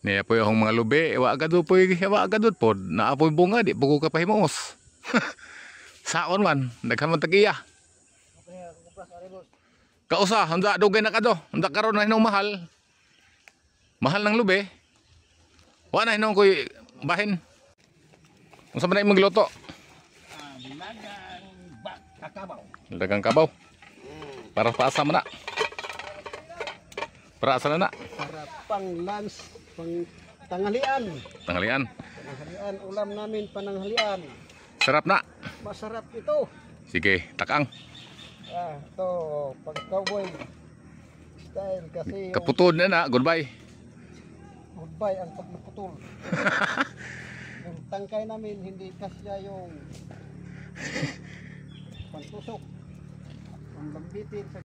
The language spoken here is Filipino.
Niya po yung mga lubi, wa agad po pod. Naapoy bunga, di po ko kapahimos. Saon man, daghan man tagiya. Kausa, handa dugay na kado. Handa karon na hinong mahal. Mahal ng lubi. Wa na hinong koy bahin. Unsa man na imong magluto? Dagang kabaw. Para paasa man na. Para asa na na. Para pang lunch, pang tanghalian. Tanghalian. Tanghalian, ulam namin pananghalian. Sarap na. Masarap ito. Sige, takang. Ito, pag cowboy style kasi yung Kaputod na na, goodbye. goodbye ang pagpuputol. Yung tangkay namin hindi kasya yung pantusok. Ang lambitin sa